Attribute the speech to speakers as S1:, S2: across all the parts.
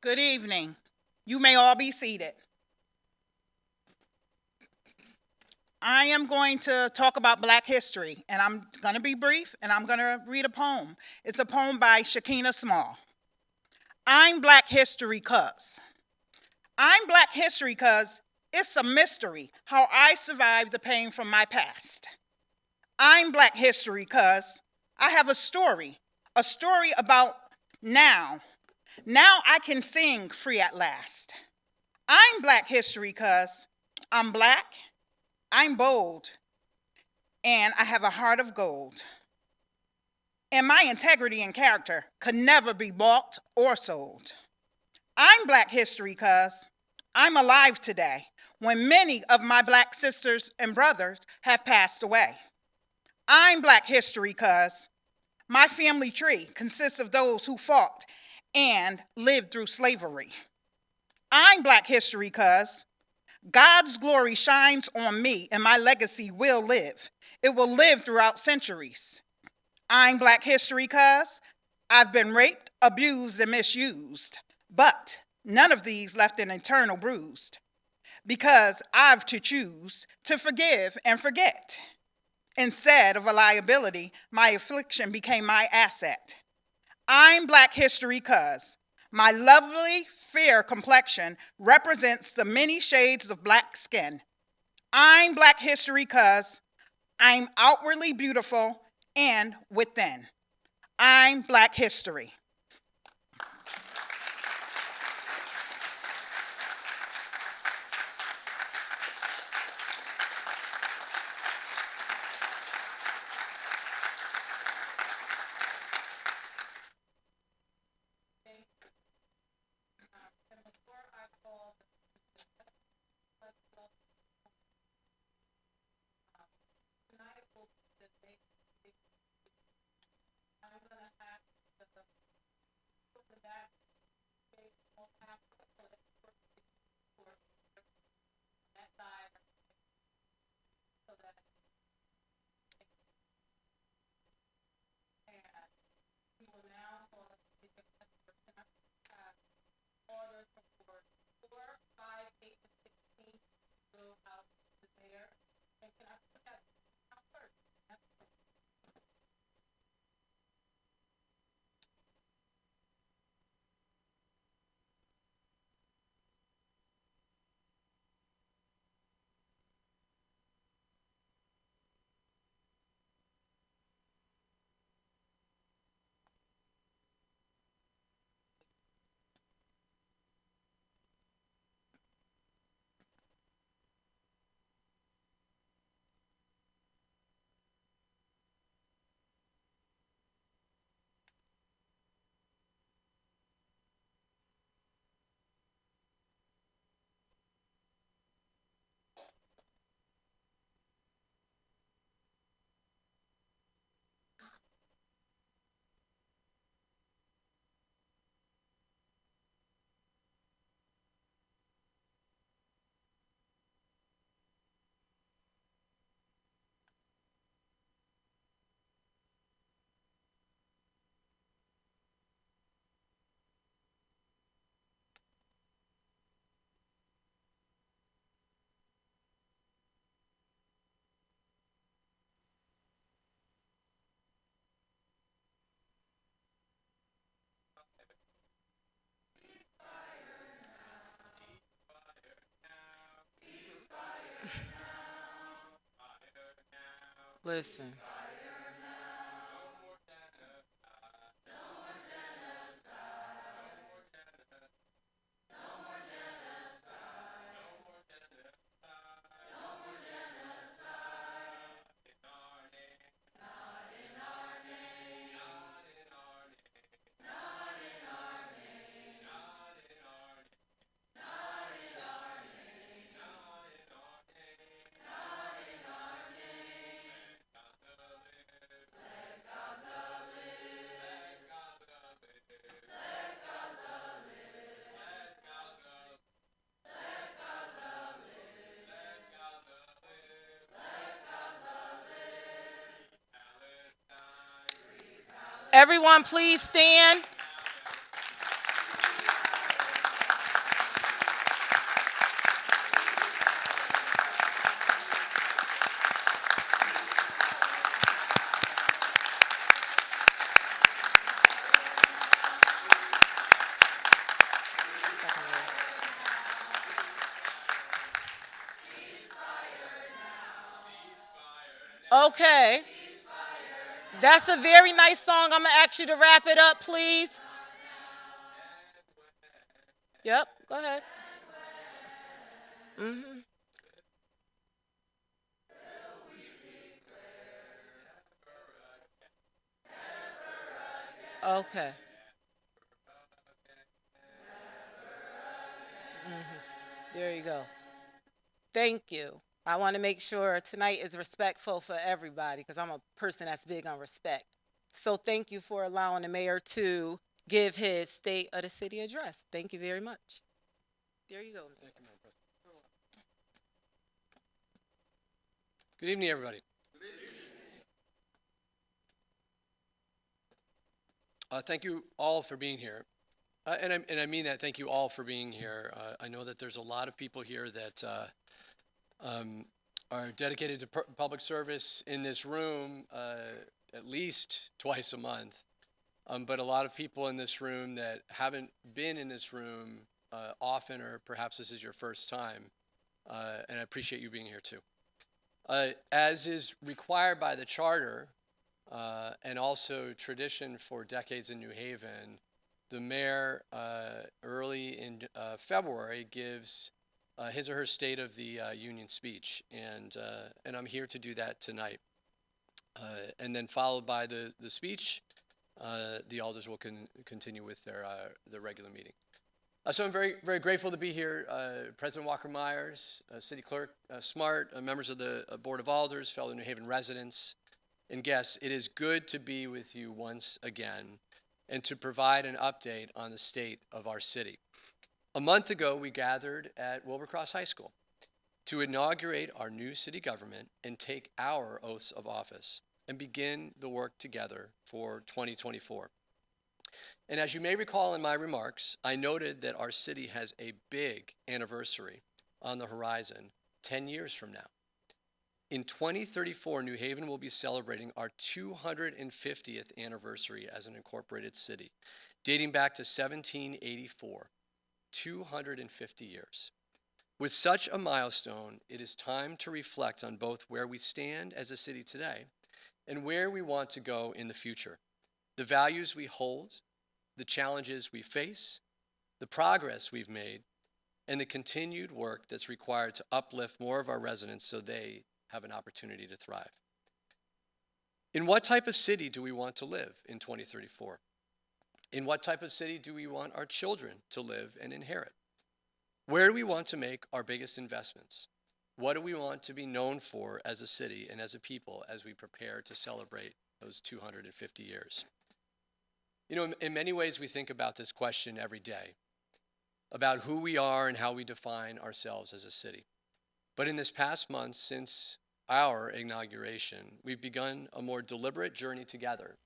S1: Good evening. You may all be seated. I am going to talk about Black history, and I'm going to be brief, and I'm going to read a poem. It's a poem by Shakina Small. I'm Black history 'cause. I'm Black history 'cause it's a mystery how I survived the pain from my past. I'm Black history 'cause I have a story about now. Now I can sing free at last. I'm Black history 'cause I'm Black, I'm bold, and I have a heart of gold. And my integrity and character could never be bought or sold. I'm Black history 'cause I'm alive today when many of my Black sisters and brothers have passed away. I'm Black history 'cause my family tree consists of those who fought and lived through slavery. I'm Black history 'cause God's glory shines on me and my legacy will live. It will live throughout centuries. I'm Black history 'cause I've been raped, abused, and misused, but none of these left an eternal bruised because I've to choose to forgive and forget. Instead of a liability, my affliction became my asset. I'm Black history 'cause my lovely, fair complexion represents the many shades of Black skin. I'm Black history 'cause I'm outwardly beautiful and within. I'm Black history.
S2: Listen, everyone, please stand. Okay. That's a very nice song. I'm going to ask you to wrap it up, please. Yep, go ahead. Hmm. Okay. There you go. Thank you. I want to make sure tonight is respectful for everybody because I'm a person that's big on respect. So thank you for allowing the mayor to give his state of the city address. Thank you very much. There you go.
S3: Good evening, everybody. Thank you all for being here. And I mean that. Thank you all for being here. I know that there's a lot of people here that are dedicated to public service in this room at least twice a month. But a lot of people in this room that haven't been in this room often, or perhaps this is your first time. And I appreciate you being here too. As is required by the charter, and also tradition for decades in New Haven, the mayor early in February gives his or her State of the Union speech, and I'm here to do that tonight. And then followed by the speech, the Alders will continue with their regular meeting. So I'm very, very grateful to be here. President Walker Myers, City Clerk Smart, members of the Board of Alders, fellow New Haven residents, and guests, it is good to be with you once again and to provide an update on the state of our city. A month ago, we gathered at Wilbur-Cross High School to inaugurate our new city government and take our oaths of office and begin the work together for 2024. And as you may recall in my remarks, I noted that our city has a big anniversary on the horizon 10 years from now. In 2034, New Haven will be celebrating our 250th anniversary as an incorporated city, dating back to 1784, 250 years. With such a milestone, it is time to reflect on both where we stand as a city today and where we want to go in the future, the values we hold, the challenges we face, the progress we've made, and the continued work that's required to uplift more of our residents so they have an opportunity to thrive. In what type of city do we want to live in 2034? In what type of city do we want our children to live and inherit? Where do we want to make our biggest investments? What do we want to be known for as a city and as a people as we prepare to celebrate those 250 years? You know, in many ways, we think about this question every day, about who we are and how we define ourselves as a city. But in this past month, since our inauguration, we've begun a more deliberate journey together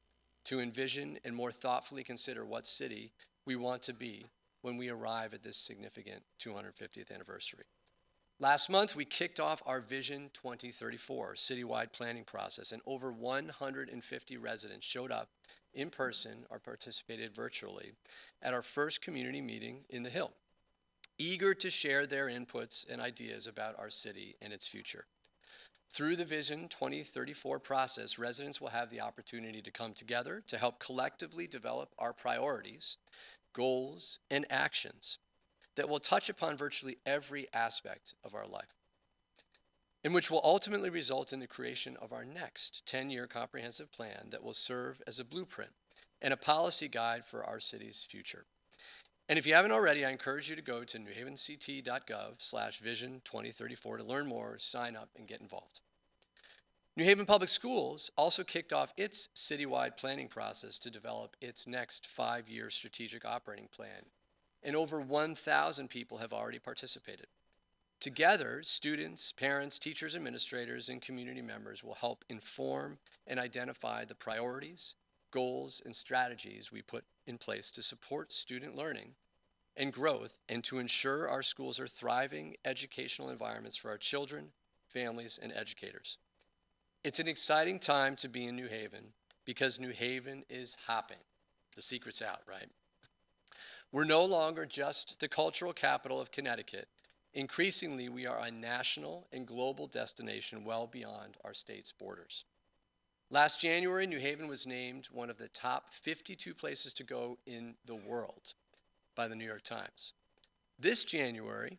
S3: to envision and more thoughtfully consider what city we want to be when we arrive at this significant 250th anniversary. Last month, we kicked off our Vision 2034 citywide planning process, and over 150 residents showed up in person or participated virtually at our first community meeting in the Hill, eager to share their inputs and ideas about our city and its future. Through the Vision 2034 process, residents will have the opportunity to come together to help collectively develop our priorities, goals, and actions that will touch upon virtually every aspect of our life, and which will ultimately result in the creation of our next 10-year comprehensive plan that will serve as a blueprint and a policy guide for our city's future. And if you haven't already, I encourage you to go to newhavenct.gov/vision2034 to learn more, sign up, and get involved. New Haven Public Schools also kicked off its citywide planning process to develop its next 5-year strategic operating plan, and over 1,000 people have already participated. Together, students, parents, teachers, administrators, and community members will help inform and identify the priorities, goals, and strategies we put in place to support student learning and growth and to ensure our schools are thriving educational environments for our children, families, and educators. It's an exciting time to be in New Haven because New Haven is hopping. The secret's out, right? We're no longer just the cultural capital of Connecticut, Increasingly, we are a national and global destination well beyond our state's borders. Last January, New Haven was named one of the top 52 places to go in the world by the New York Times. This January,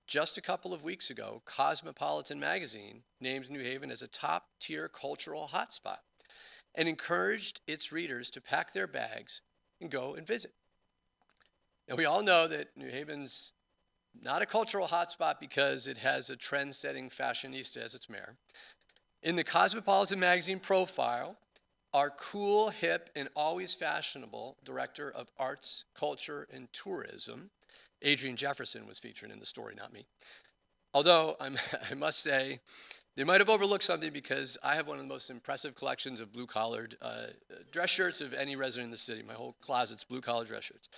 S3: just a couple of weeks ago, Cosmopolitan magazine named New Haven as a top-tier cultural hotspot and encouraged its readers to pack their bags and go and visit. Now, we all know that New Haven's not a cultural hotspot because it has a trend-setting fashionista as its mayor. In the Cosmopolitan magazine profile, our cool, hip, and always fashionable director of arts, culture, and tourism, Adrian Jefferson, was featured in the story, not me. Although I must say, they might have overlooked something because I have one of the most impressive collections of blue-collared dress shirts of any resident in the city. My whole closet's blue-collar dress shirts.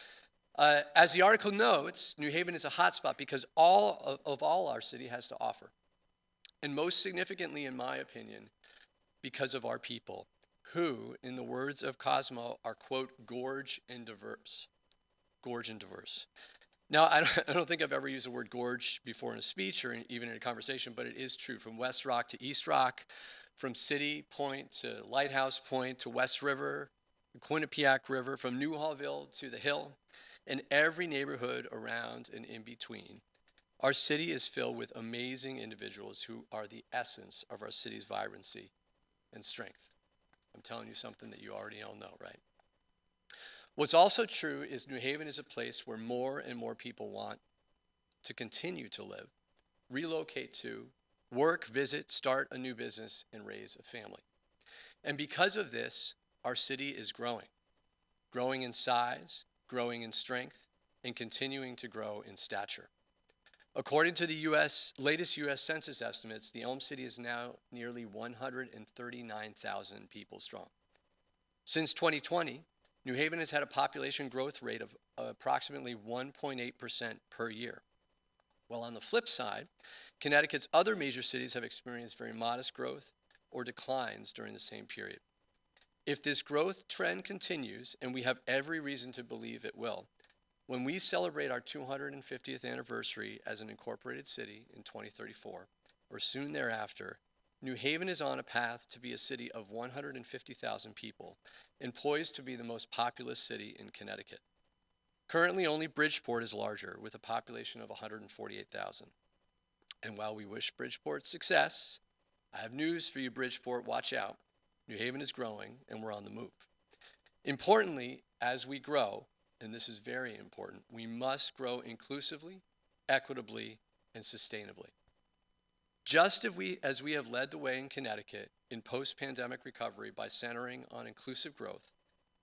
S3: As the article notes, New Haven is a hotspot because all our city has to offer. And most significantly, in my opinion, because of our people, who, in the words of Cosmo, are, quote, gorge and diverse. Gorge and diverse. Now, I don't think I've ever used the word gorge before in a speech or even in a conversation, but it is true. From West Rock to East Rock, from City Point to Lighthouse Point to West River, the Quinnipiac River, from Newhallville to the Hill, and every neighborhood around and in between. Our city is filled with amazing individuals who are the essence of our city's vibrancy and strength. I'm telling you something that you already all know, right? What's also true is New Haven is a place where more and more people want to continue to live, relocate to, work, visit, start a new business, and raise a family. And because of this, our city is growing in size, growing in strength, and continuing to grow in stature. According to the latest U.S. Census estimates, the Elm City is now nearly 139,000 people strong. Since 2020, New Haven has had a population growth rate of approximately 1.8% per year. While on the flip side, Connecticut's other major cities have experienced very modest growth or declines during the same period. If this growth trend continues, and we have every reason to believe it will, when we celebrate our 250th anniversary as an incorporated city in 2034, or soon thereafter, New Haven is on a path to be a city of 150,000 people and poised to be the most populous city in Connecticut. Currently, only Bridgeport is larger, with a population of 148,000. And while we wish Bridgeport success, I have news for you, Bridgeport, watch out. New Haven is growing, and we're on the move. Importantly, as we grow, and this is very important, we must grow inclusively, equitably, and sustainably. Just as we have led the way in Connecticut in post-pandemic recovery by centering on inclusive growth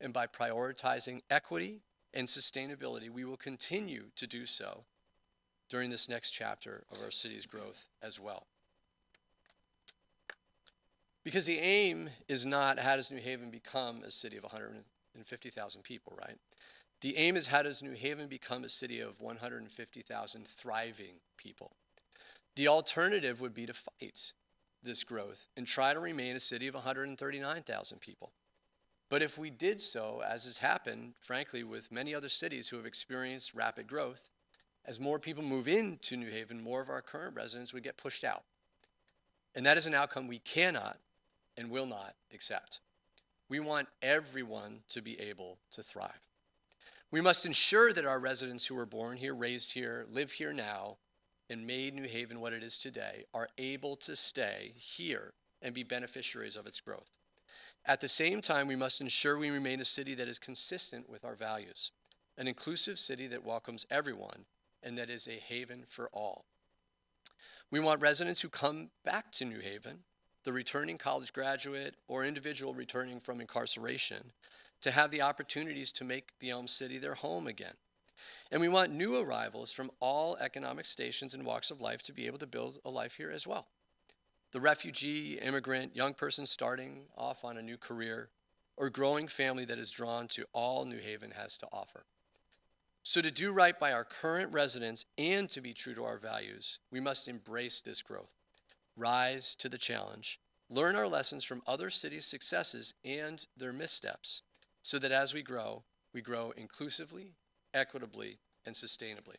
S3: and by prioritizing equity and sustainability, we will continue to do so during this next chapter of our city's growth as well. Because the aim is not how does New Haven become a city of 150,000 people, right? The aim is how does New Haven become a city of 150,000 thriving people? The alternative would be to fight this growth and try to remain a city of 139,000 people. But if we did so, as has happened, frankly, with many other cities who have experienced rapid growth, as more people move into New Haven, more of our current residents would get pushed out. And that is an outcome we cannot and will not accept. We want everyone to be able to thrive. We must ensure that our residents who were born here, raised here, live here now, and made New Haven what it is today are able to stay here and be beneficiaries of its growth. At the same time, we must ensure we remain a city that is consistent with our values, an inclusive city that welcomes everyone and that is a haven for all. We want residents who come back to New Haven, the returning college graduate or individual returning from incarceration, to have the opportunities to make the Elm City their home again. And we want new arrivals from all economic stations and walks of life to be able to build a life here as well. The refugee, immigrant, young person starting off on a new career, or growing family that is drawn to all New Haven has to offer. So to do right by our current residents and to be true to our values, we must embrace this growth, rise to the challenge, learn our lessons from other cities' successes and their missteps, so that as we grow inclusively, equitably, and sustainably.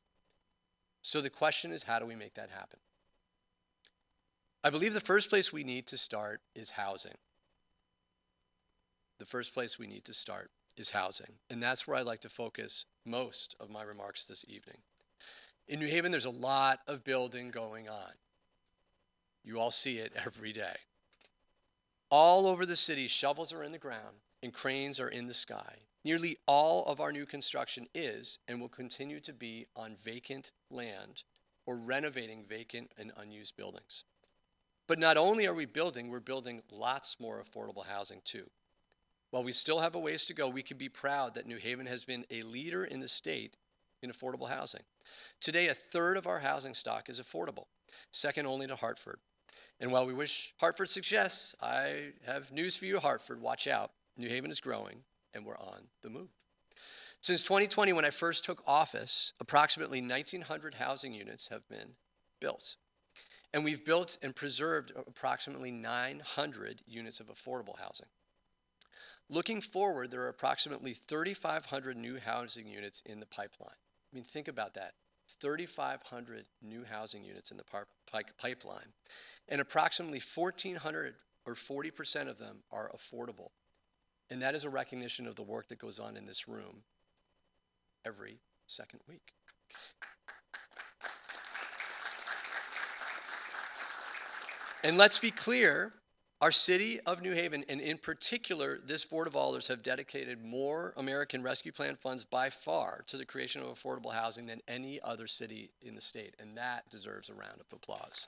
S3: So the question is, how do we make that happen? I believe the first place we need to start is housing. The first place we need to start is housing. And that's where I'd like to focus most of my remarks this evening. In New Haven, there's a lot of building going on. You all see it every day. All over the city, shovels are in the ground and cranes are in the sky. Nearly all of our new construction is and will continue to be on vacant land or renovating vacant and unused buildings. But not only are we building, we're building lots more affordable housing too. While we still have a ways to go, we can be proud that New Haven has been a leader in the state in affordable housing. Today, a third of our housing stock is affordable, second only to Hartford. And while we wish Hartford success, I have news for you, Hartford. Watch out. New Haven is growing, and we're on the move. Since 2020, when I first took office, approximately 1,900 housing units have been built. And we've built and preserved approximately 900 units of affordable housing. Looking forward, there are approximately 3,500 new housing units in the pipeline. I mean, think about that. 3,500 new housing units in the pipeline. And approximately 1,400 or 40% of them are affordable. And that is a recognition of the work that goes on in this room every second week. And let's be clear, our city of New Haven, and in particular, this Board of Alders, have dedicated more American Rescue Plan funds by far to the creation of affordable housing than any other city in the state, and that deserves a round of applause.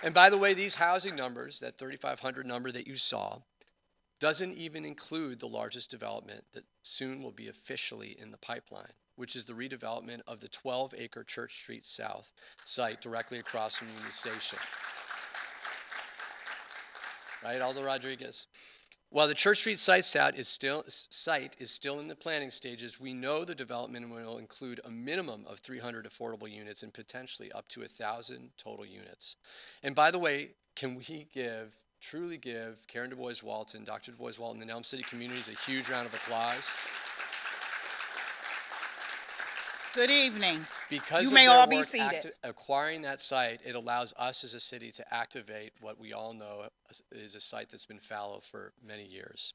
S3: And by the way, these housing numbers, that 3,500 number that you saw, doesn't even include the largest development that soon will be officially in the pipeline, which is the redevelopment of the 12-acre Church Street South site directly across from Union Station. Right, Aldo Rodriguez? While the Church Street site is still in the planning stages, we know the development will include a minimum of 300 affordable units and potentially up to 1,000 total units. And by the way, can we truly give Karen Du Bois Walton, Dr. Du Bois Walton, and Elm City communities a huge round of applause?
S1: Good evening.
S3: Because
S1: You
S3: of
S1: may
S3: their
S1: all be
S3: work
S1: seated.
S3: acquiring that site, it allows us as a city to activate what we all know is a site that's been fallow for many years.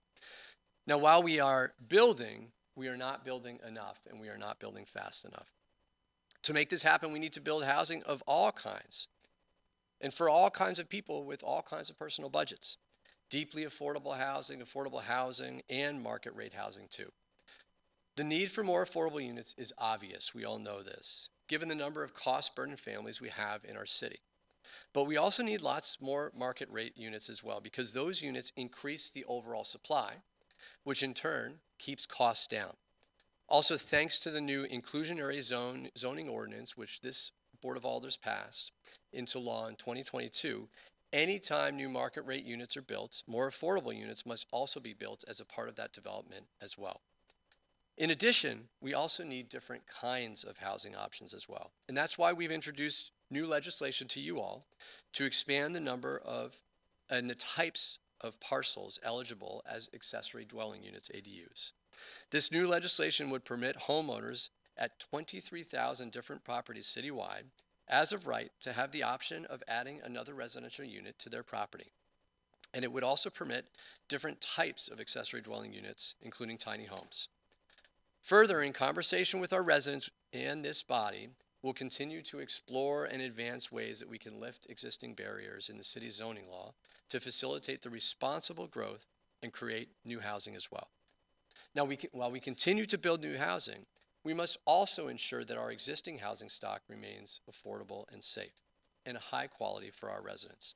S3: Now, while we are building, we are not building enough, and we are not building fast enough. To make this happen, we need to build housing of all kinds, and for all kinds of people with all kinds of personal budgets. Deeply affordable housing, and market rate housing too. The need for more affordable units is obvious. We all know this, given the number of cost-burdened families we have in our city. But we also need lots more market rate units as well, because those units increase the overall supply, which in turn keeps costs down. Also, thanks to the new inclusionary zoning ordinance, which this Board of Alders passed into law in 2022, anytime new market rate units are built, more affordable units must also be built as a part of that development as well. In addition, we also need different kinds of housing options as well. And that's why we've introduced new legislation to you all to expand the number of and the types of parcels eligible as accessory dwelling units, ADUs. This new legislation would permit homeowners at 23,000 different properties citywide as of right to have the option of adding another residential unit to their property. And it would also permit different types of accessory dwelling units, including tiny homes. Further, in conversation with our residents and this body, we'll continue to explore and advance ways that we can lift existing barriers in the city's zoning law to facilitate the responsible growth and create new housing as well. Now, while we continue to build new housing, we must also ensure that our existing housing stock remains affordable and safe and high quality for our residents.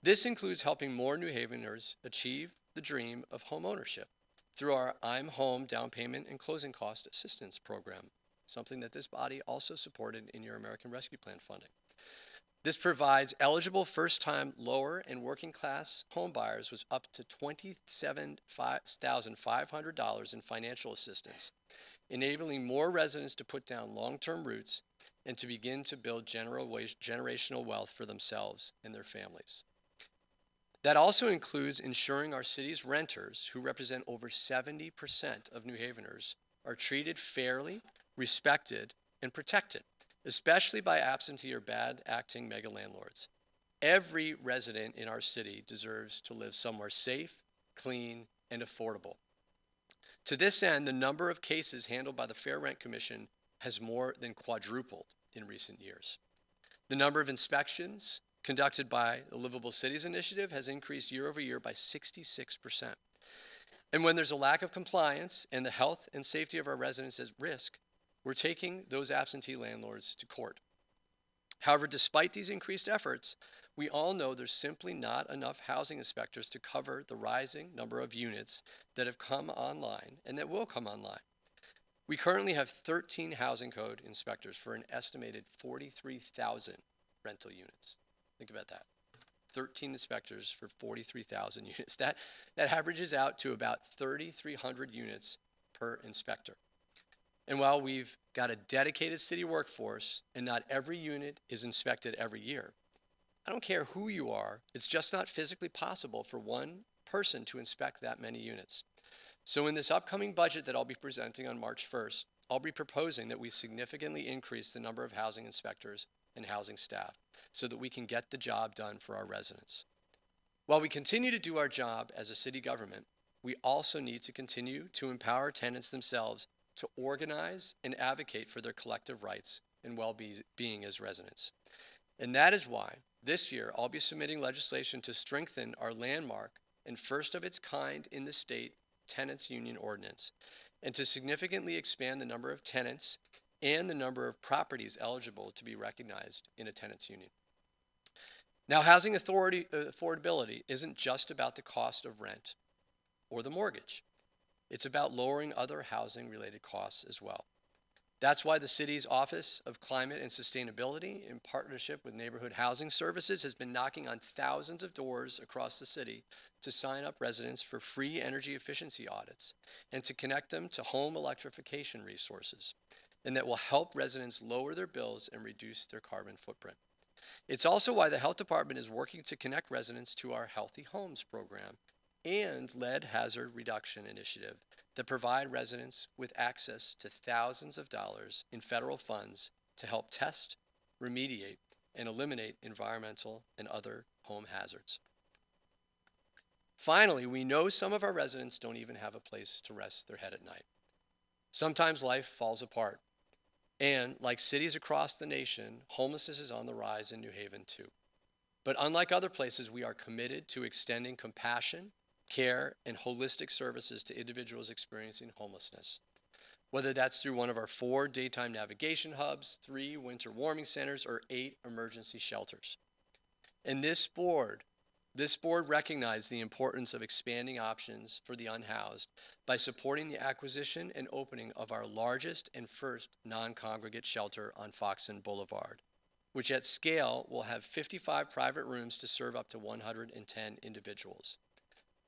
S3: This includes helping more New Haveners achieve the dream of home ownership through our I'm Home down payment and closing cost assistance program, something that this body also supported in your American Rescue Plan funding. This provides eligible first-time lower and working class home buyers with up to $27,500 in financial assistance, enabling more residents to put down long-term roots and to begin to build generational wealth for themselves and their families. That also includes ensuring our city's renters, who represent over 70% of New Haveners, are treated fairly, respected, and protected, especially by absentee or bad acting mega landlords. Every resident in our city deserves to live somewhere safe, clean, and affordable. To this end, the number of cases handled by the Fair Rent Commission has more than quadrupled in recent years. The number of inspections conducted by the Livable Cities Initiative has increased year over year by 66%. And when there's a lack of compliance and the health and safety of our residents is at risk, we're taking those absentee landlords to court. However, despite these increased efforts, we all know there's simply not enough housing inspectors to cover the rising number of units that have come online and that will come online. We currently have 13 housing code inspectors for an estimated 43,000 rental units. Think about that. 13 inspectors for 43,000 units. That averages out to about 3,300 units per inspector. And while we've got a dedicated city workforce and not every unit is inspected every year, I don't care who you are, it's just not physically possible for one person to inspect that many units. So in this upcoming budget that I'll be presenting on March 1st, I'll be proposing that we significantly increase the number of housing inspectors and housing staff so that we can get the job done for our residents. While we continue to do our job as a city government, we also need to continue to empower tenants themselves to organize and advocate for their collective rights and well-being as residents. And that is why this year I'll be submitting legislation to strengthen our landmark and first of its kind in the state tenants union ordinance, and to significantly expand the number of tenants and the number of properties eligible to be recognized in a tenants union. Now, housing affordability isn't just about the cost of rent or the mortgage. It's about lowering other housing-related costs as well. That's why the city's Office of Climate and Sustainability, in partnership with Neighborhood Housing Services, has been knocking on thousands of doors across the city to sign up residents for free energy efficiency audits and to connect them to home electrification resources, and that will help residents lower their bills and reduce their carbon footprint. It's also why the health department is working to connect residents to our Healthy Homes program and lead hazard reduction initiative that provide residents with access to thousands of dollars in federal funds to help test, remediate, and eliminate environmental and other home hazards. Finally, we know some of our residents don't even have a place to rest their head at night. Sometimes life falls apart. And like cities across the nation, homelessness is on the rise in New Haven too. But unlike other places, we are committed to extending compassion, care, and holistic services to individuals experiencing homelessness. Whether that's through one of our 4 daytime navigation hubs, 3 winter warming centers, or 8 emergency shelters. And this board recognized the importance of expanding options for the unhoused by supporting the acquisition and opening of our largest and first non-congregate shelter on Foxen Boulevard, which at scale will have 55 private rooms to serve up to 110 individuals.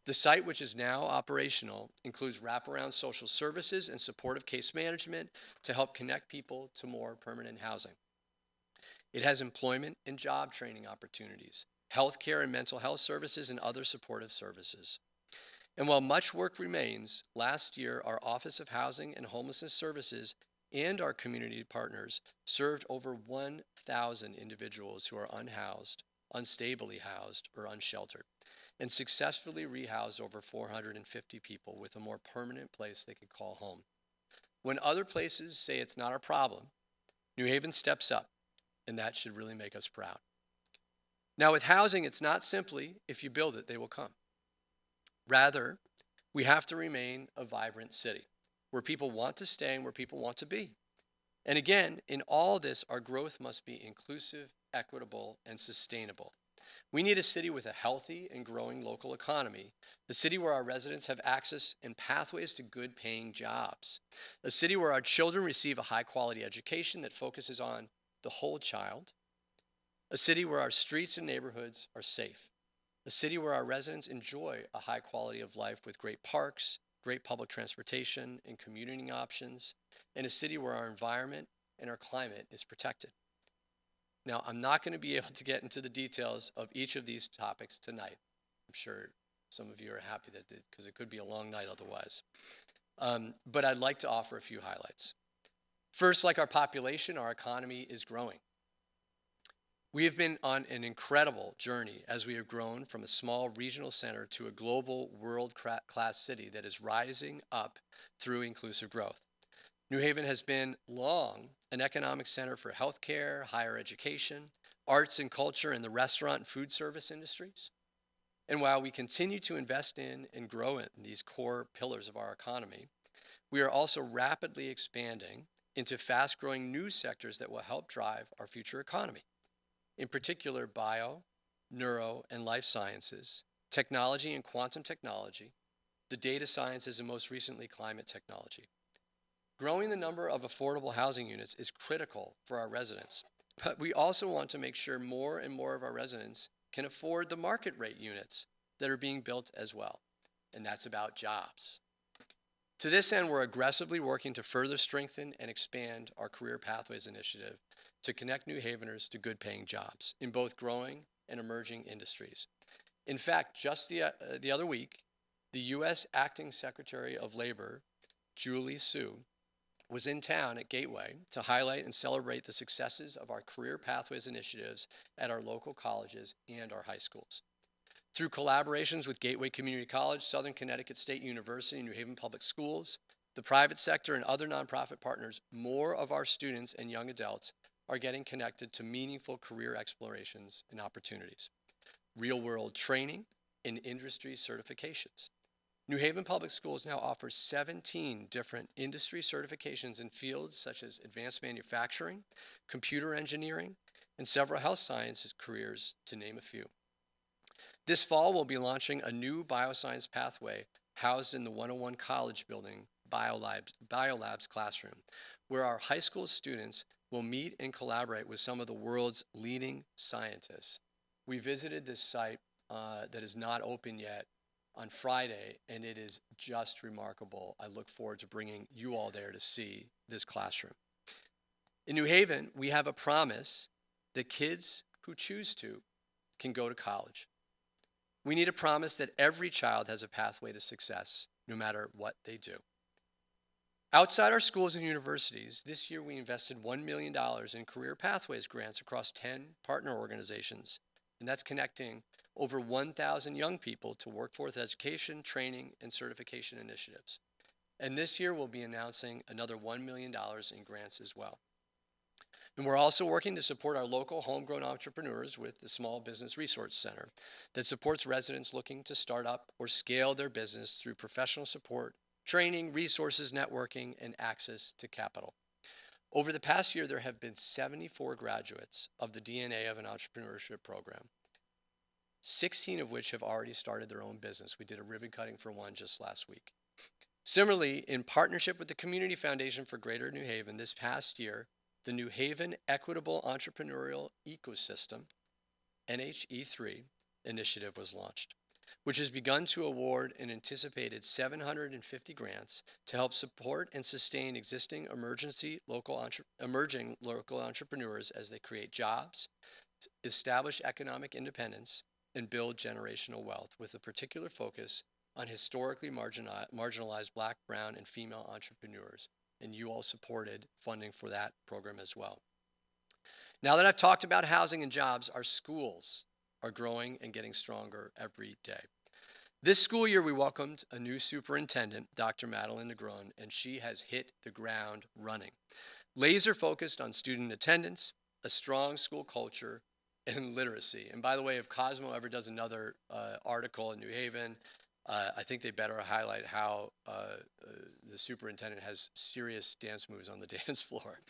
S3: The site, which is now operational, includes wraparound social services and supportive case management to help connect people to more permanent housing. It has employment and job training opportunities, healthcare and mental health services, and other supportive services. And while much work remains, last year our Office of Housing and Homelessness Services and our community partners served over 1,000 individuals who are unhoused, unstably housed, or unsheltered, and successfully rehoused over 450 people with a more permanent place they could call home. When other places say it's not a problem, New Haven steps up, and that should really make us proud. Now, with housing, it's not simply, if you build it, they will come. Rather, we have to remain a vibrant city where people want to stay and where people want to be. And again, in all this, our growth must be inclusive, equitable, and sustainable. We need a city with a healthy and growing local economy, a city where our residents have access and pathways to good paying jobs, a city where our children receive a high quality education that focuses on the whole child, a city where our streets and neighborhoods are safe, a city where our residents enjoy a high quality of life with great parks, great public transportation, and commuting options, and a city where our environment and our climate is protected. Now, I'm not going to be able to get into the details of each of these topics tonight. I'm sure some of you are happy that because it could be a long night otherwise. But I'd like to offer a few highlights. First, like our population, our economy is growing. We have been on an incredible journey as we have grown from a small regional center to a global world-class city that is rising up through inclusive growth. New Haven has been long an economic center for healthcare, higher education, arts and culture, and the restaurant and food service industries. And while we continue to invest in and grow in these core pillars of our economy, we are also rapidly expanding into fast-growing new sectors that will help drive our future economy. In particular, bio, neuro, and life sciences, technology and quantum technology, the data sciences, and most recently, climate technology. Growing the number of affordable housing units is critical for our residents, but we also want to make sure more and more of our residents can afford the market rate units that are being built as well, and that's about jobs. To this end, we're aggressively working to further strengthen and expand our Career Pathways initiative to connect New Haveners to good-paying jobs in both growing and emerging industries. In fact, just the other week, the U.S. Acting Secretary of Labor, Julie Su, was in town at Gateway to highlight and celebrate the successes of our Career Pathways initiatives at our local colleges and our high schools. Through collaborations with Gateway Community College, Southern Connecticut State University, and New Haven Public Schools, the private sector, and other nonprofit partners, more of our students and young adults are getting connected to meaningful career explorations and opportunities, real-world training, and industry certifications. New Haven Public Schools now offers 17 different industry certifications in fields such as advanced manufacturing, computer engineering, and several health sciences careers, to name a few. This fall, we'll be launching a new bioscience pathway housed in the 101 College Building Biolabs classroom, where our high school students will meet and collaborate with some of the world's leading scientists. We visited this site that is not open yet on Friday, and it is just remarkable. I look forward to bringing you all there to see this classroom. In New Haven, we have a promise that kids who choose to can go to college. We need a promise that every child has a pathway to success, no matter what they do. Outside our schools and universities, this year we invested $1 million in Career Pathways grants across 10 partner organizations, and that's connecting over 1,000 young people to workforce education, training, and certification initiatives. And this year we'll be announcing another $1 million in grants as well. And we're also working to support our local homegrown entrepreneurs with the Small Business Resource Center that supports residents looking to start up or scale their business through professional support, training, resources, networking, and access to capital. Over the past year, there have been 74 graduates of the DNA of an Entrepreneurship program, 16 of which have already started their own business. We did a ribbon cutting for one just last week. Similarly, in partnership with the Community Foundation for Greater New Haven, this past year, the New Haven Equitable Entrepreneurial Ecosystem, NHE3, initiative was launched, which has begun to award an anticipated 750 grants to help support and sustain existing emerging local entrepreneurs as they create jobs, establish economic independence, and build generational wealth, with a particular focus on historically marginalized Black, brown, and female entrepreneurs. And you all supported funding for that program as well. Now that I've talked about housing and jobs, our schools are growing and getting stronger every day. This school year, we welcomed a new superintendent, Dr. Madeline Negron, and she has hit the ground running. Laser focused on student attendance, a strong school culture, and literacy. And by the way, if Cosmo ever does another article in New Haven, I think they better highlight how the superintendent has serious dance moves on the dance floor.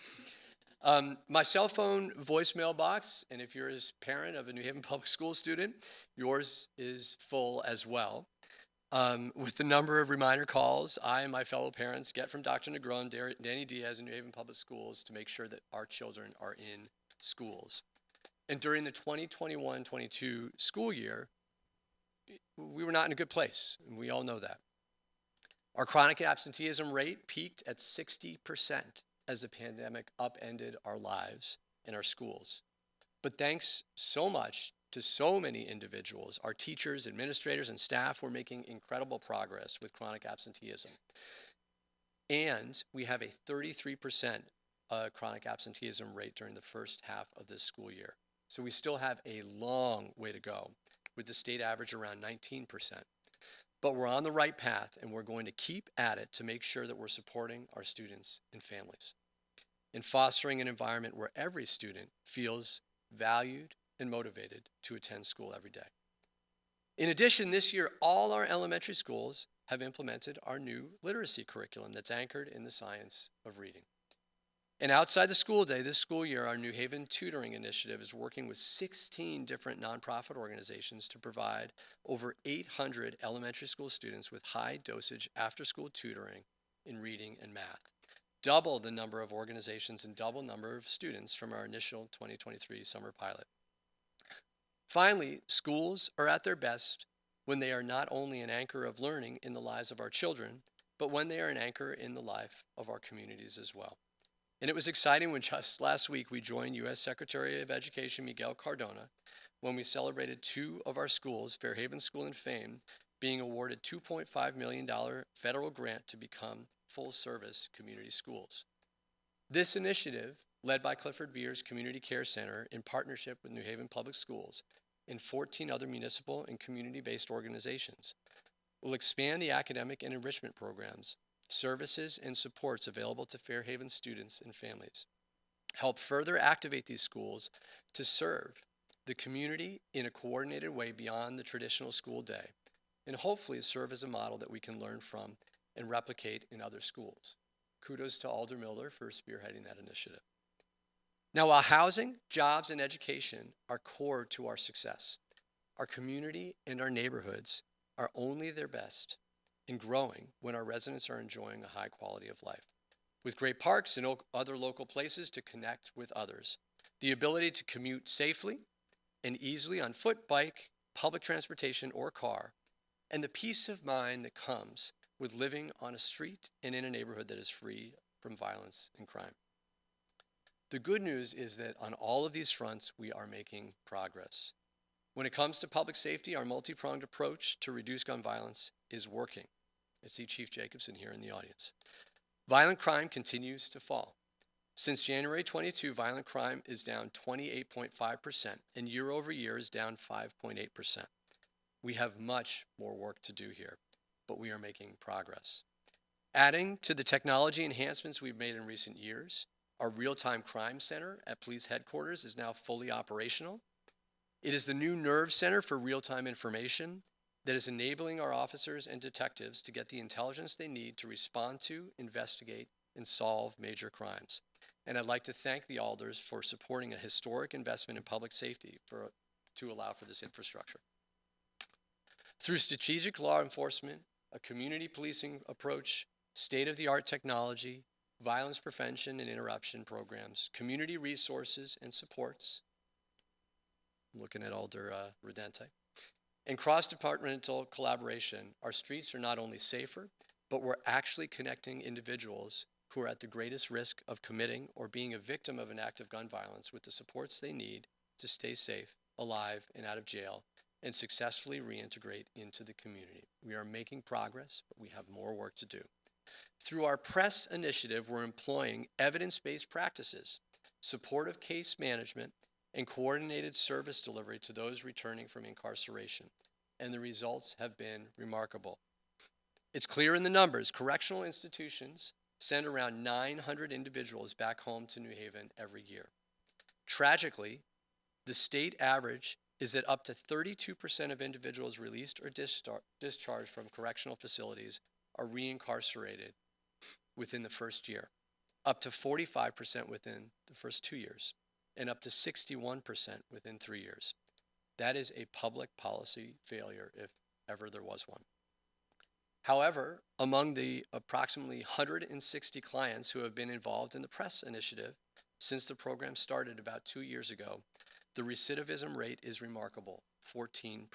S3: My cell phone voicemail box, and if you're a parent of a New Haven Public School student, yours is full as well. With the number of reminder calls I and my fellow parents get from Dr. Negron, Danny Diaz, and New Haven Public Schools to make sure that our children are in schools. And during the 2021-22 school year, we were not in a good place, and we all know that. Our chronic absenteeism rate peaked at 60% as the pandemic upended our lives and our schools. But thanks so much to so many individuals, our teachers, administrators, and staff were making incredible progress with chronic absenteeism. And we have a 33% chronic absenteeism rate during the first half of this school year. So we still have a long way to go, with the state average around 19%. But we're on the right path, and we're going to keep at it to make sure that we're supporting our students and families in fostering an environment where every student feels valued and motivated to attend school every day. In addition, this year, all our elementary schools have implemented our new literacy curriculum that's anchored in the science of reading. And outside the school day, this school year, our New Haven Tutoring Initiative is working with 16 different nonprofit organizations to provide over 800 elementary school students with high dosage after-school tutoring in reading and math. Double the number of organizations and double number of students from our initial 2023 summer pilot. Finally, schools are at their best when they are not only an anchor of learning in the lives of our children, but when they are an anchor in the life of our communities as well. And it was exciting when just last week we joined U.S. Secretary of Education Miguel Cardona when we celebrated two of our schools, Fairhaven School and Fame, being awarded $2.5 million federal grant to become full-service community schools. This initiative, led by Clifford Beers Community Care Center in partnership with New Haven Public Schools and 14 other municipal and community-based organizations, will expand the academic and enrichment programs, services, and supports available to Fairhaven students and families, help further activate these schools to serve the community in a coordinated way beyond the traditional school day, and hopefully serve as a model that we can learn from and replicate in other schools. Kudos to Alder Miller for spearheading that initiative. Now, while housing, jobs, and education are core to our success, our community and our neighborhoods are only their best and growing when our residents are enjoying a high quality of life, with great parks and other local places to connect with others, the ability to commute safely and easily on foot, bike, public transportation, or car, and the peace of mind that comes with living on a street and in a neighborhood that is free from violence and crime. The good news is that on all of these fronts, we are making progress. When it comes to public safety, our multi-pronged approach to reduce gun violence is working. I see Chief Jacobson here in the audience. Violent crime continues to fall. Since January 22, violent crime is down 28.5%, and year over year is down 5.8%. We have much more work to do here, but we are making progress. Adding to the technology enhancements we've made in recent years, our real-time crime center at police headquarters is now fully operational. It is the new nerve center for real-time information that is enabling our officers and detectives to get the intelligence they need to respond to, investigate, and solve major crimes. And I'd like to thank the Alders for supporting a historic investment in public safety to allow for this infrastructure. Through strategic law enforcement, a community policing approach, state-of-the-art technology, violence prevention and interruption programs, community resources and supports, I'm looking at Alder Redente, and cross-departmental collaboration, our streets are not only safer, but we're actually connecting individuals who are at the greatest risk of committing or being a victim of an act of gun violence with the supports they need to stay safe, alive, and out of jail, and successfully reintegrate into the community. We are making progress, but we have more work to do. Through our press initiative, we're employing evidence-based practices, supportive case management, and coordinated service delivery to those returning from incarceration, and the results have been remarkable. It's clear in the numbers. Correctional institutions send around 900 individuals back home to New Haven every year. Tragically, the state average is that up to 32% of individuals released or discharged from correctional facilities are reincarcerated within the first year, up to 45% within the first 2 years, and up to 61% within 3 years. That is a public policy failure if ever there was one. However, among the approximately 160 clients who have been involved in the press initiative since the program started about 2 years ago, the recidivism rate is remarkable, 14%.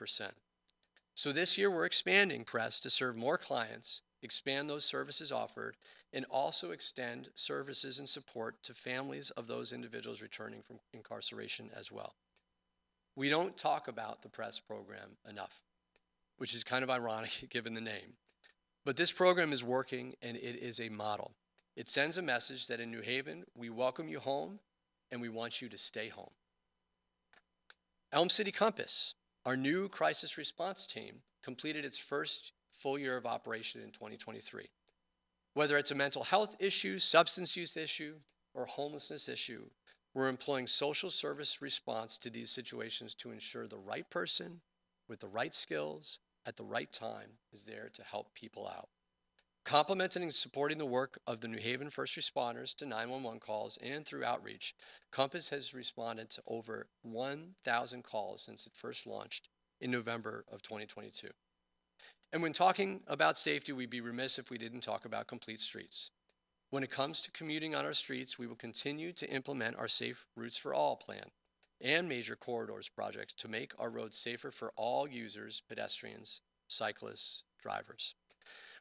S3: So this year we're expanding press to serve more clients, expand those services offered, and also extend services and support to families of those individuals returning from incarceration as well. We don't talk about the press program enough, which is kind of ironic given the name. But this program is working, and it is a model. It sends a message that in New Haven, we welcome you home and we want you to stay home. Elm City Compass, our new crisis response team, completed its first full year of operation in 2023. Whether it's a mental health issue, substance use issue, or homelessness issue, we're employing social service response to these situations to ensure the right person with the right skills at the right time is there to help people out. Complementing and supporting the work of the New Haven first responders to 911 calls and through outreach, Compass has responded to over 1,000 calls since it first launched in November of 2022. And when talking about safety, we'd be remiss if we didn't talk about complete streets. When it comes to commuting on our streets, we will continue to implement our Safe Routes for All plan and major corridors projects to make our roads safer for all users, pedestrians, cyclists, drivers.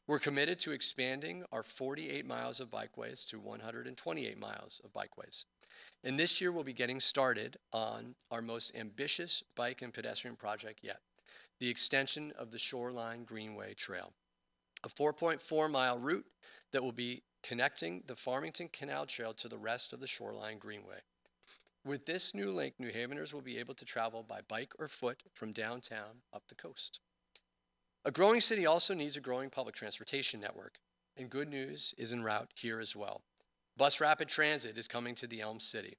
S3: We're committed to expanding our 48 miles of bikeways to 128 miles of bikeways. And this year we'll be getting started on our most ambitious bike and pedestrian project yet, the extension of the Shoreline Greenway Trail, a 4.4-mile route that will be connecting the Farmington Canal Trail to the rest of the Shoreline Greenway. With this new link, New Haveners will be able to travel by bike or foot from downtown up the coast. A growing city also needs a growing public transportation network, and good news is en route here as well. Bus rapid transit is coming to the Elm City.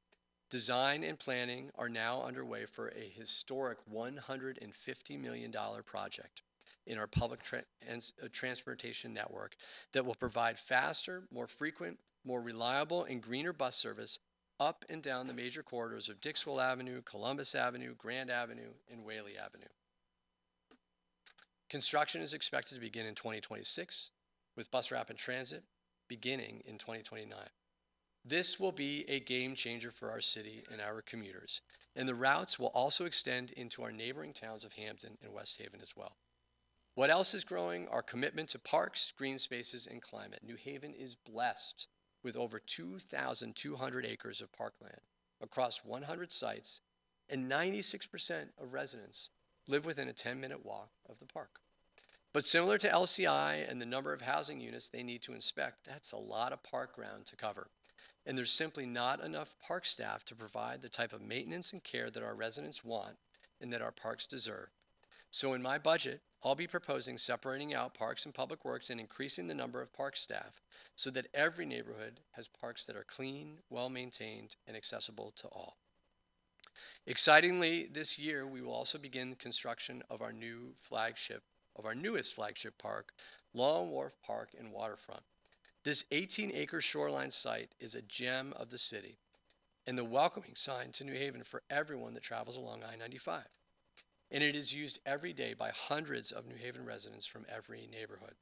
S3: Design and planning are now underway for a historic $150 million project in our public transportation network that will provide faster, more frequent, more reliable, and greener bus service up and down the major corridors of Dixwell Avenue, Columbus Avenue, Grand Avenue, and Whaley Avenue. Construction is expected to begin in 2026, with bus rapid transit beginning in 2029. This will be a game changer for our city and our commuters, and the routes will also extend into our neighboring towns of Hampton and West Haven as well. What else is growing? Our commitment to parks, green spaces, and climate. New Haven is blessed with over 2,200 acres of parkland across 100 sites, and 96% of residents live within a 10-minute walk of the park. But similar to LCI and the number of housing units they need to inspect, that's a lot of park ground to cover. And there's simply not enough park staff to provide the type of maintenance and care that our residents want and that our parks deserve. So in my budget, I'll be proposing separating out parks and public works and increasing the number of park staff so that every neighborhood has parks that are clean, well-maintained, and accessible to all. Excitingly, this year, we will also begin construction of our newest flagship park, Long Wharf Park and Waterfront. This 18-acre shoreline site is a gem of the city and the welcoming sign to New Haven for everyone that travels along I-95. And it is used every day by hundreds of New Haven residents from every neighborhood.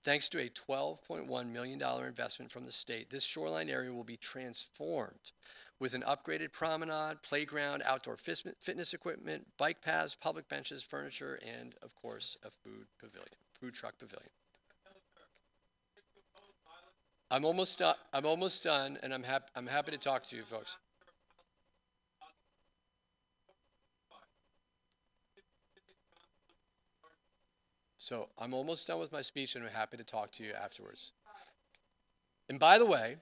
S3: Thanks to a $12.1 million investment from the state, this shoreline area will be transformed with an upgraded promenade, playground, outdoor fitness equipment, bike paths, public benches, furniture, and, of course, a food truck pavilion. I'm almost done, and I'm happy to talk to you folks. So I'm almost done with my speech, and I'm happy to talk to you afterwards. And by the way,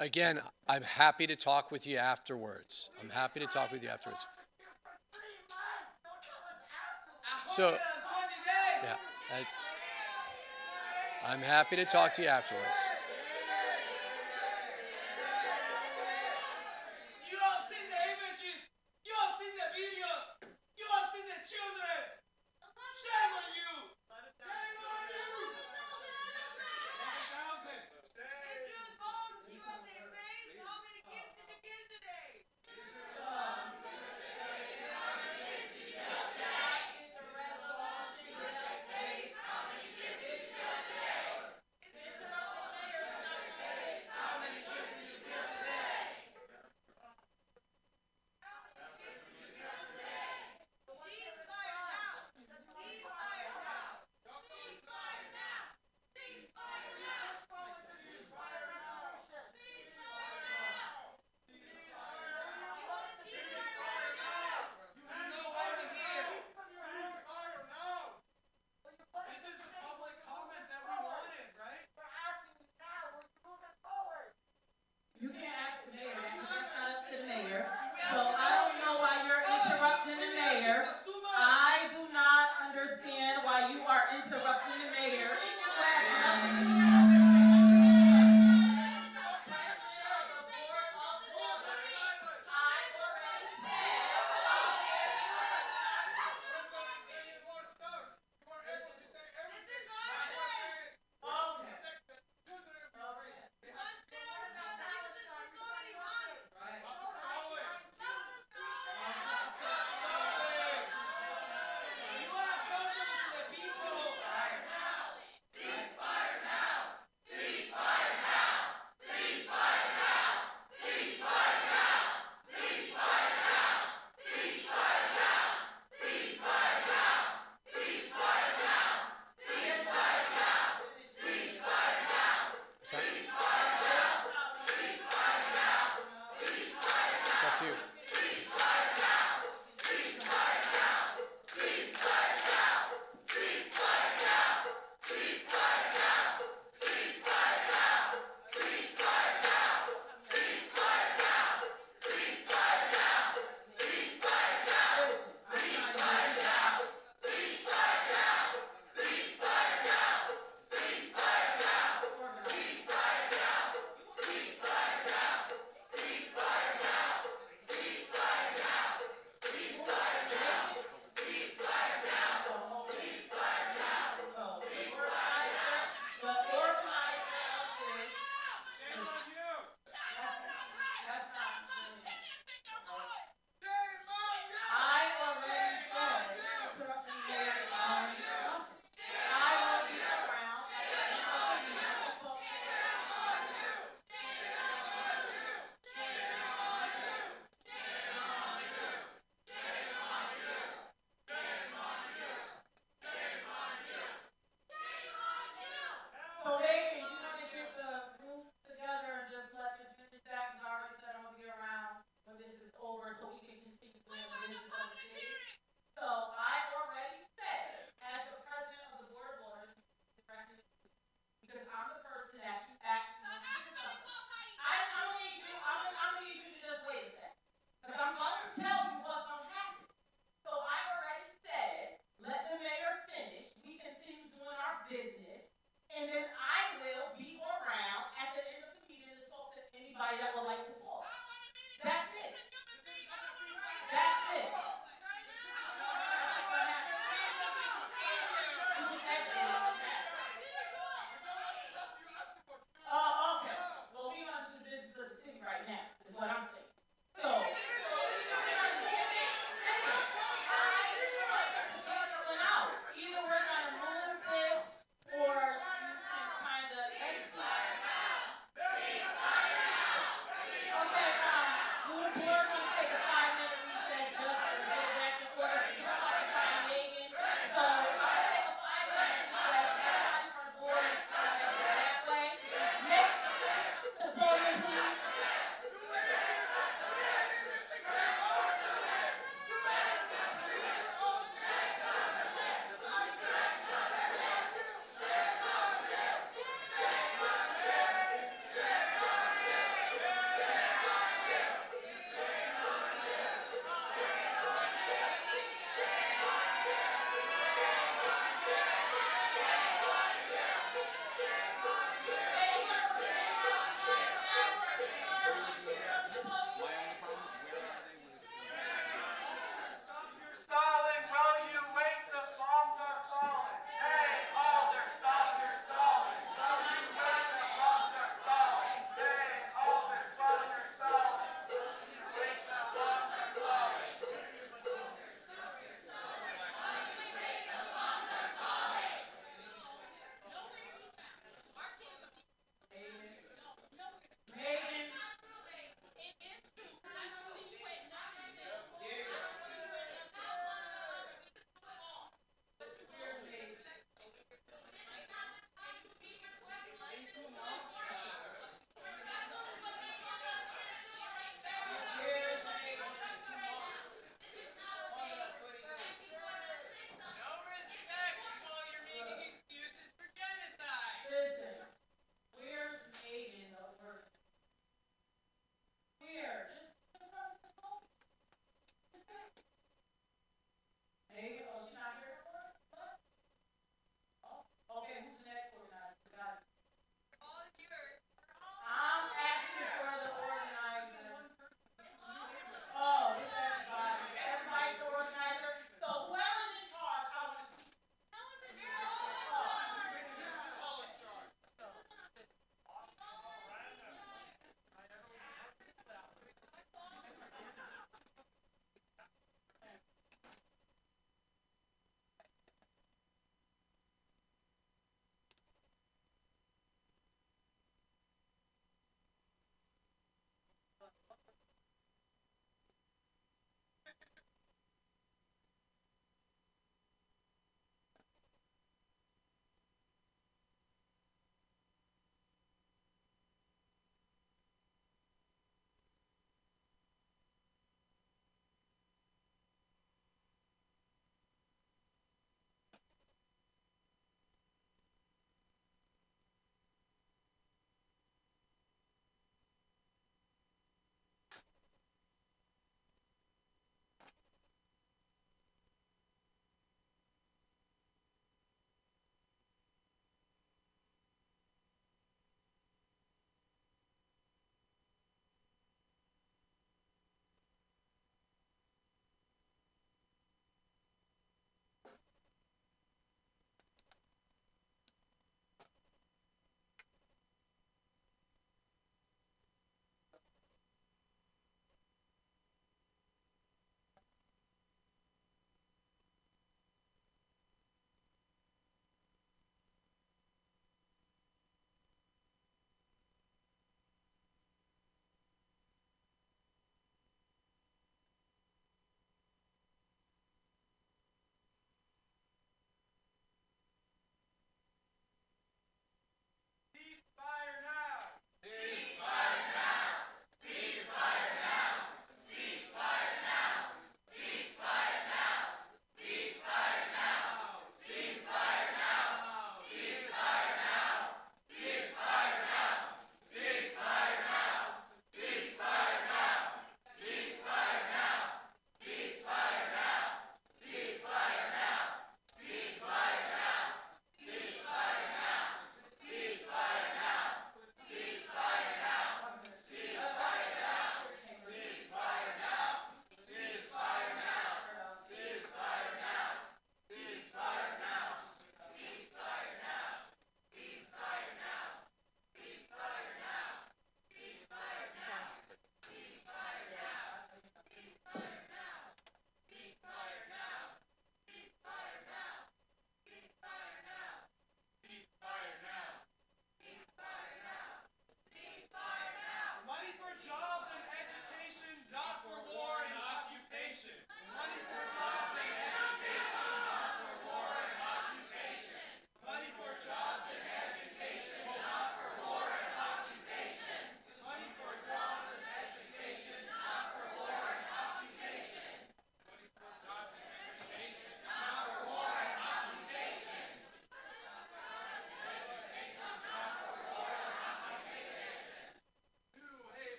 S3: Again, I'm happy to talk with you afterwards. I'm happy to talk with you afterwards. So, yeah, I'm happy to talk to you afterwards.
S4: You all seen the images. You all seen the videos. You all seen the children. Shame on you. Shame on you. How many kids did you kill today?
S2: You can't ask the mayor. That's not up to the mayor. So I don't know why you're interrupting the mayor. I do not understand why you are interrupting the mayor.
S3: It's up to you.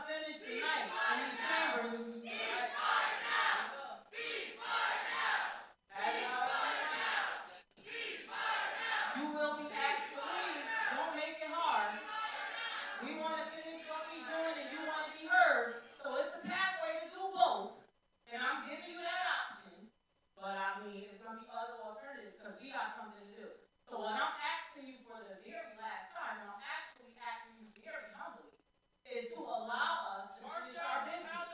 S2: finish tonight in these chambers. You will be asked to leave. Don't make it hard. We want to finish what we're doing and you want to be heard. So it's a pathway to do both. And I'm giving you that option. But I mean, it's going to be other alternatives because we got something to do. So what I'm asking you for the very last time, and I'm actually asking you very humbly, is to allow us to finish our business.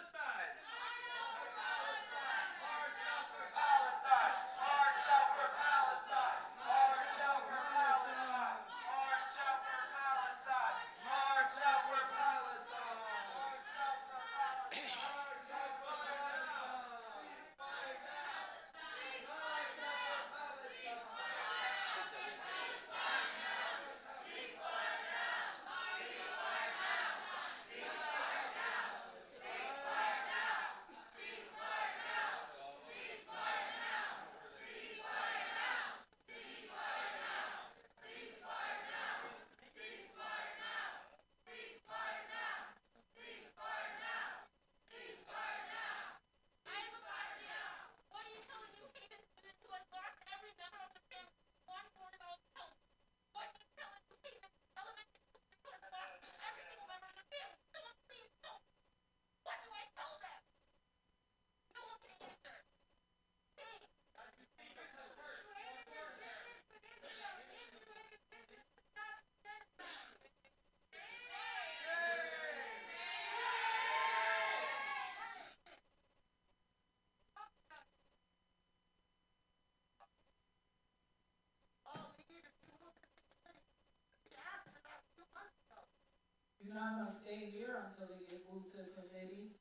S2: You're not going to stay here until they get moved to the committee.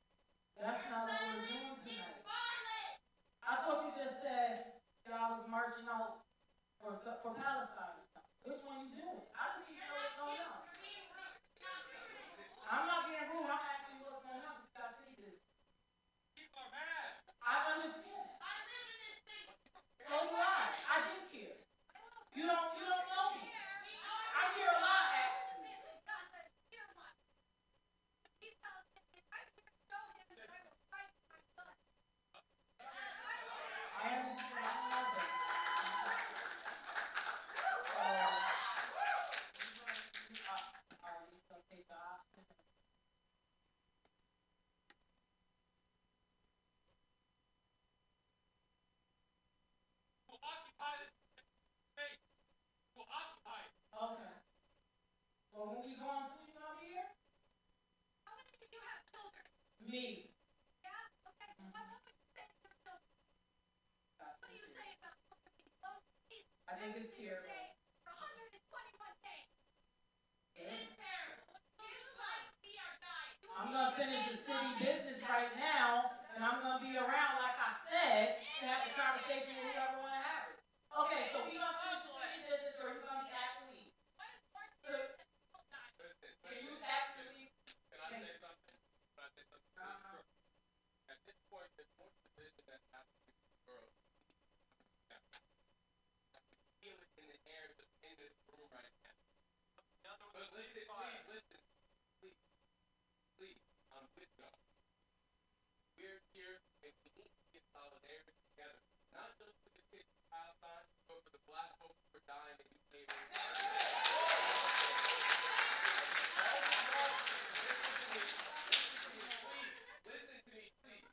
S2: That's not what we're doing tonight. I thought you just said y'all was marching out for Palestine. Which one you doing? I just need to know what's going on. I'm not being rude. I'm asking you what's going on. You got city business.
S4: People are mad.
S2: I understand. I live in this city. So do I. I do care. You don't know me. I hear a lot, actually. I understand. Are you going to take the option?
S4: Will occupy this space. Will occupy it.
S2: Okay. Well, when we go on to you out here?
S5: How many of you have children?
S2: Me.
S5: Yeah? Okay. What would you say to your children? What do you say about being low peace
S2: I think it's terrible.
S5: for 121 days?
S2: Yeah.
S5: It is terrible. It's like we are dying.
S2: I'm going to finish the city business right now, and I'm going to be around, like I said, to have the conversation with whoever want to have it. Okay, so we going to finish the city business, or you going to be asked to leave?
S5: What is worse than people dying?
S2: Can you ask me to leave?
S3: Can I say something? Can I say something? Sure. At this point, there's more division that happens in the world. I can feel it in the air just in this room right now. But listen, please, I'm with y'all. We're here and we need to get solidarity together. Not just for the kids in Palestine, but for the black folks who are dying in Ukraine. Listen to me, please.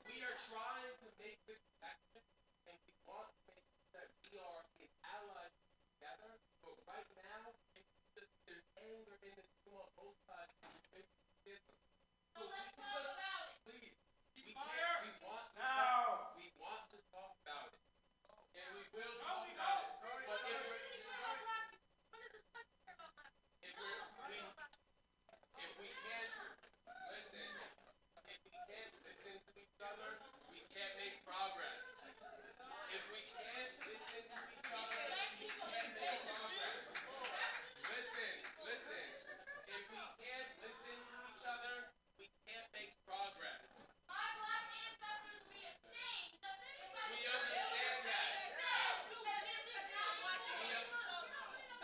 S3: We are trying to make this action, and we want to make sure that we are an ally together. But right now, there's anger in this room on both sides.
S5: So let's talk about it.
S3: Please, we
S4: Fire!
S3: can't.
S4: Now!
S3: We want to talk about it, and we will
S4: No,
S3: talk
S4: we
S3: about
S4: don't.
S3: it.
S4: Sorry,
S3: But
S4: sorry.
S3: if we can't listen, if we can't listen to each other, we can't make progress. If we can't listen to each other, we can't make progress. Listen. If we can't listen to each other, we can't make progress.
S5: My black ancestors would be ashamed if I
S3: We understand that.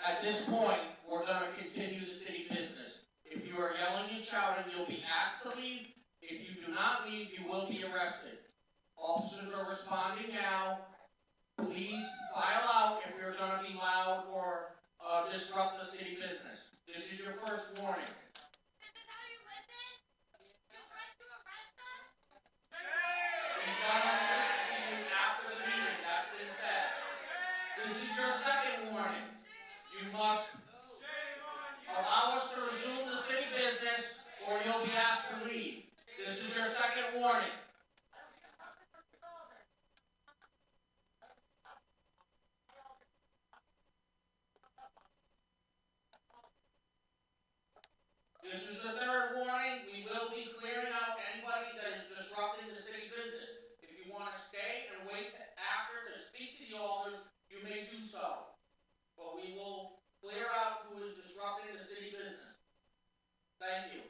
S6: At this point, we're going to continue the city business. If you are yelling and shouting, you'll be asked to leave. If you do not leave, you will be arrested. Officers are responding now. Please file out if you're going to be loud or disrupt the city business. This is your first warning.
S5: This is how you listen? You threatened to arrest us?
S6: She's going to listen to you after the meeting. That's been said. This is your second warning. You must allow us to resume the city business or you'll be asked to leave. This is your second warning. This is the third warning. We will be clearing out anybody that is disrupting the city business. If you want to stay and wait after to speak to the alders, you may do so. But we will clear out who is disrupting the city business. Thank you.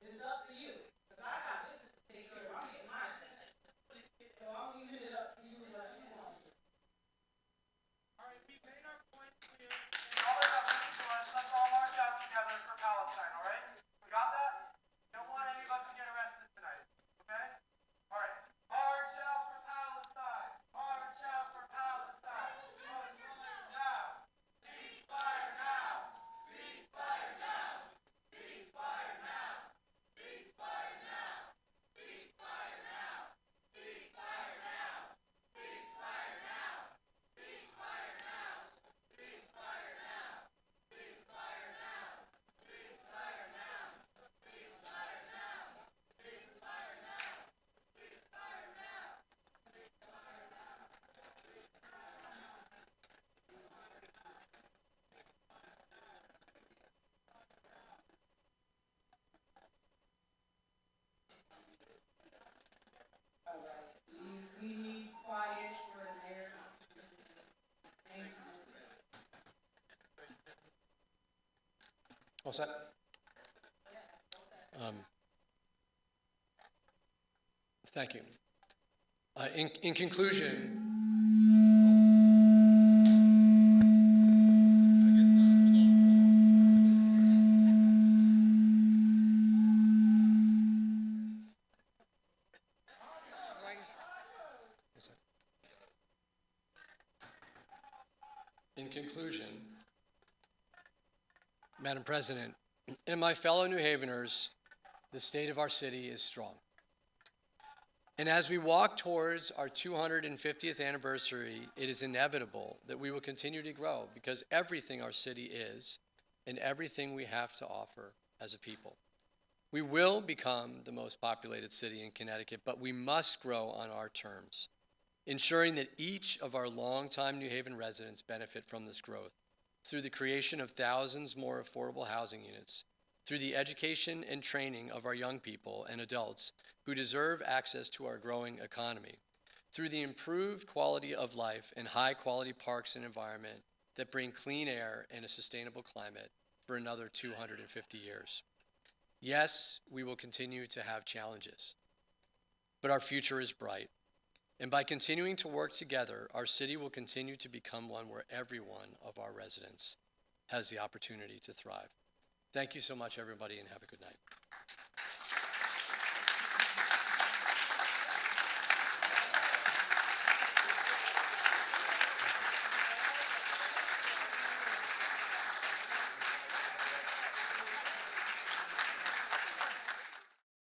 S2: It's up to you, because I got business to take care of. I'm getting my business. So I'm leaving it up to you what you want.
S4: All right, we made our point clear. All that have influence, let's all march out together for Palestine, all right? We got that? Don't want any of us to get arrested tonight, okay? All right. March out for Palestine. March out for Palestine. Ceasefire now. Ceasefire now. Ceasefire now. Ceasefire now. Ceasefire now. Ceasefire now. Ceasefire now. Ceasefire now. Ceasefire now. Ceasefire now. Ceasefire now. Ceasefire now. Ceasefire now. Ceasefire now. Ceasefire now.
S2: We need quiet for the mayor. Thank you.
S3: All set? Thank you. In conclusion, Madam President, and my fellow New Haveners, the state of our city is strong. And as we walk towards our 250th anniversary, it is inevitable that we will continue to grow because everything our city is and everything we have to offer as a people. We will become the most populated city in Connecticut, but we must grow on our terms, ensuring that each of our longtime New Haven residents benefit from this growth through the creation of thousands more affordable housing units, through the education and training of our young people and adults who deserve access to our growing economy, through the improved quality of life and high-quality parks and environment that bring clean air and a sustainable climate for another 250 years. Yes, we will continue to have challenges, but our future is bright. And by continuing to work together, our city will continue to become one where every one of our residents has the opportunity to thrive. Thank you so much, everybody, and have a good night.